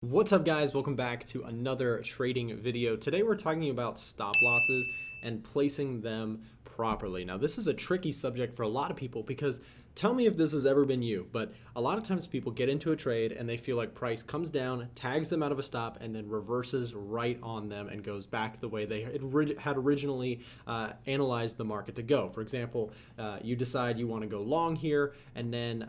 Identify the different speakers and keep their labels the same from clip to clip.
Speaker 1: What's up, guys? Welcome back to another trading video. Today we're talking about stop losses and placing them properly. Now, this is a tricky subject for a lot of people because tell me if this has ever been you, but a lot of times people get into a trade and they feel like price comes down, tags them out of a stop, and then reverses right on them and goes back the way they had originally analyzed the market to go. For example, you decide you want to go long here, and then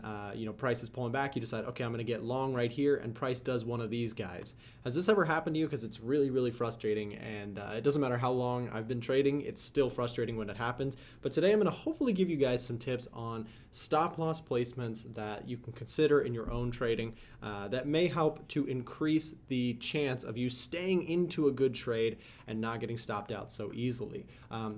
Speaker 1: price is pulling back. You decide, okay, I'm going to get long right here, and price does one of these guys. Has this ever happened to you? Because it's really frustrating, and it doesn't matter how long I've been trading, it's still frustrating when it happens. But today I'm going to hopefully give you guys some tips on stop loss placements that you can consider in your own trading that may help to increase the chance of you staying into a good trade and not getting stopped out so easily.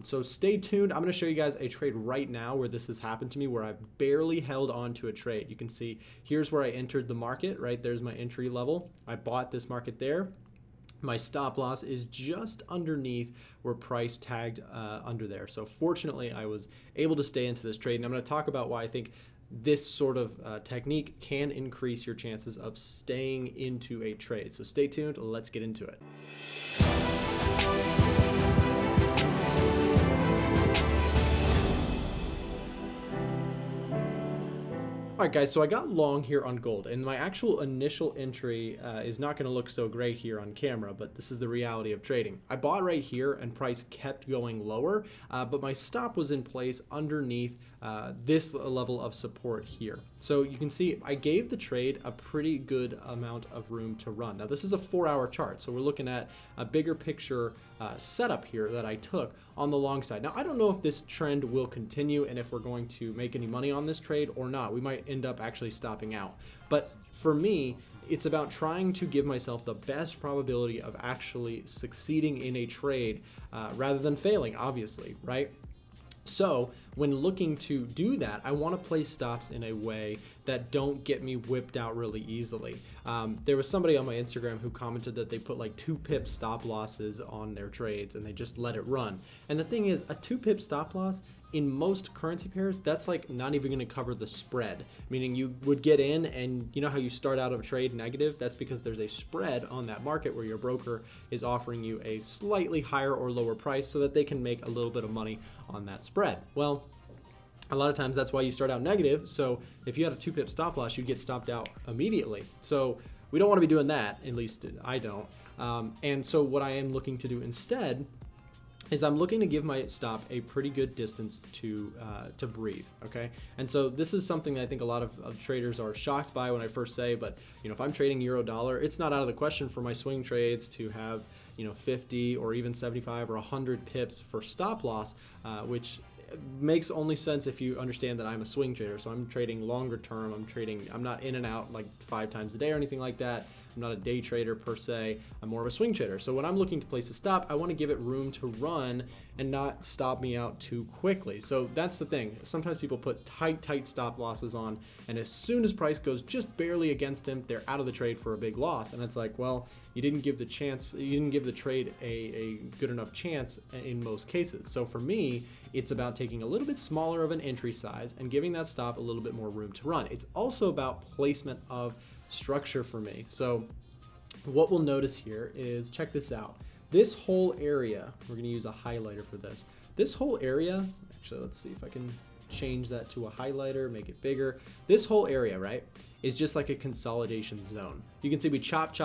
Speaker 1: So stay tuned. I'm going to show you guys a trade right now where this has happened to me, where I've barely held on to a trade. You can see here's where I entered the market, right? There's my entry level. I bought this market there. My stop loss is just underneath where price tagged under there. So fortunately, I was able to stay into this trade, and I'm going to talk about why I think this sort of technique can increase your chances of staying into a trade. So stay tuned. Let's get into it. All right, guys, so I got long here on gold, and my actual initial entry is not going to look so great here on camera, but this is the reality of trading. I bought right here, and price kept going lower, but my stop was in place underneath this level of support here. So you can see I gave the trade a pretty good amount of room to run. Now, this is a 4-hour chart, so we're looking at a bigger picture setup here that I took on the long side. Now, I don't know if this trend will continue and if we're going to make any money on this trade or not. We might end up actually stopping out. But for me, it's about trying to give myself the best probability of actually succeeding in a trade rather than failing, obviously, right? So when looking to do that, I want to place stops in a way that don't get me whipped out really easily. There was somebody on my Instagram who commented that they put like 2 pip stop losses on their trades and they just let it run. And the thing is, a 2 pip stop loss in most currency pairs, that's like not even going to cover the spread, meaning you would get in, and you know how you start out of a trade negative? That's because there's a spread on that market where your broker is offering you a slightly higher or lower price so that they can make a little bit of money on that spread. Well, a lot of times that's why you start out negative. So if you had a 2 pip stop loss, you'd get stopped out immediately. So we don't want to be doing that, at least I don't. And so what I am looking to do instead is I'm looking to give my stop a pretty good distance to breathe, okay? And so this is something that I think a lot of traders are shocked by when I first say, but if I'm trading euro dollar, it's not out of the question for my swing trades to have 50 or even 75 or 100 pips for stop loss, which makes only sense if you understand that I'm a swing trader. So I'm trading longer term. I'm not in and out like 5 times a day or anything like that. I'm not a day trader per se. I'm more of a swing trader. So when I'm looking to place a stop, I want to give it room to run and not stop me out too quickly. So that's the thing. Sometimes people put tight stop losses on, and as soon as price goes just barely against them, they're out of the trade for a big loss. And it's like, well, you didn't give the trade a good enough chance in most cases. So for me, it's about taking a little bit smaller of an entry size and giving that stop a little bit more room to run. It's also about placement of structure for me. So what we'll notice here is, check this out. This whole area, we're going to use a highlighter for this. This whole area, actually, let's see if I can change that to a highlighter, make it bigger. This whole area, right, is just like a consolidation zone. You can see we chopped,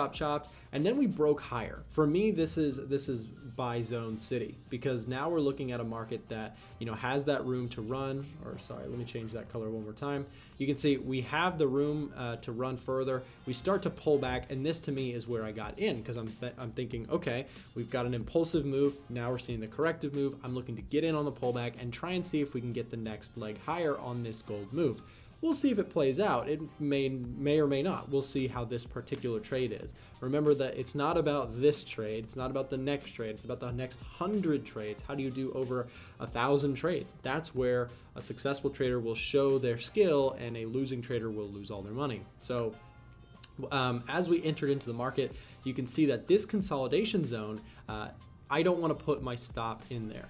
Speaker 1: and then we broke higher. For me, this is buy zone city, because now we're looking at a market that has that room to run. Or sorry, let me change that color one more time. You can see we have the room to run further. We start to pull back, and this to me is where I got in, because I'm thinking, okay, we've got an impulsive move. Now we're seeing the corrective move. I'm looking to get in on the pullback and try and see if we can get the next leg higher on this gold move. We'll see if it plays out. It may or may not. We'll see how this particular trade is. Remember that it's not about this trade. It's not about the next trade. It's about the next 100 trades. How do you do over 1,000 trades? That's where a successful trader will show their skill, and a losing trader will lose all their money. So as we entered into the market, you can see that this consolidation zone, I don't want to put my stop in there.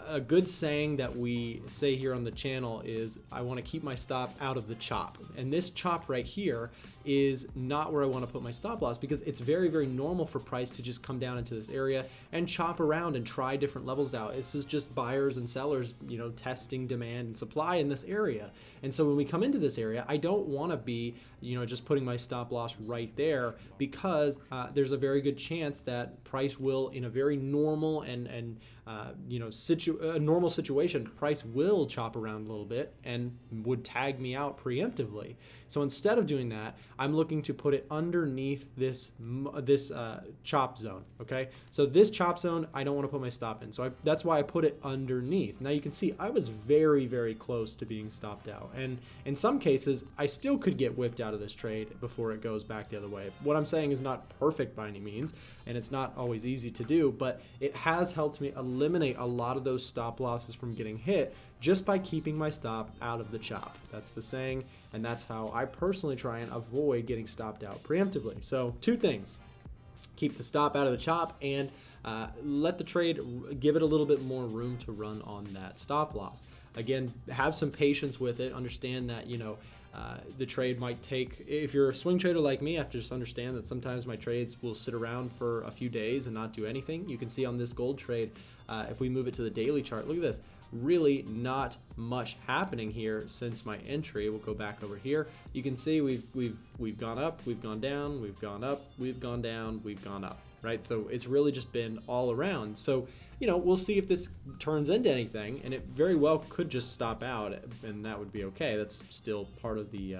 Speaker 1: a good saying that we say here on the channel is I want to keep my stop out of the chop. And this chop right here is not where I want to put my stop loss, because it's very, very normal for price to just come down into this area and chop around and try different levels out. This is just buyers and sellers, you know, testing demand and supply in this area. And so when we come into this area, I don't want to be, you know, just putting my stop loss right there, because there's a very good chance that price will, in a very normal and you know, a normal situation, price will chop around a little bit and would tag me out preemptively. So instead of doing that, I'm looking to put it underneath this chop zone. Okay, so this chop zone, I don't want to put my stop in, so that's why I put it underneath. Now you can see I was very, very close to being stopped out, and in some cases I still could get whipped out of this trade before it goes back the other way. What I'm saying is not perfect by any means, and it's not always easy to do, but it has helped me eliminate a lot of those stop losses from getting hit just by keeping my stop out of the chop. That's the saying, and that's how I personally try and avoid getting stopped out preemptively. So 2 things: keep the stop out of the chop, and let the trade, give it a little bit more room to run on that stop loss. Again, have some patience with it. Understand that, you know, the trade might take, if you're a swing trader like me, I have to just understand that sometimes my trades will sit around for a few days and not do anything. You can see on this gold trade, if we move it to the daily chart, look at this. Really not much happening here since my entry. We'll go back over here. You can see we've gone up, we've gone down, we've gone up, we've gone down, we've gone up, right? So it's really just been all around. So, you know, we'll see if this turns into anything, and it very well could just stop out, and that would be okay. That's still part of the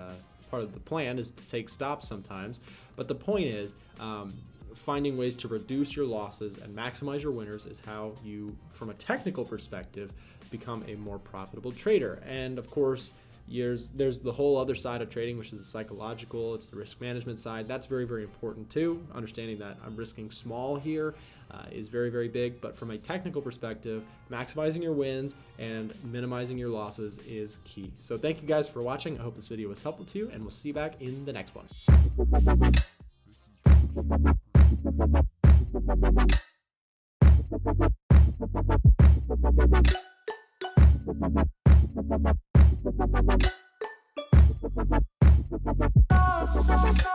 Speaker 1: plan, is to take stops sometimes. But the point is, finding ways to reduce your losses and maximize your winners is how you, from a technical perspective, become a more profitable trader. And of course, there's the whole other side of trading, which is the psychological. It's the risk management side. That's very, very important too. Understanding that I'm risking small here is very, very big. But from a technical perspective, maximizing your wins and minimizing your losses is key. So thank you guys for watching. I hope this video was helpful to you, and we'll see you back in the next one. Oh,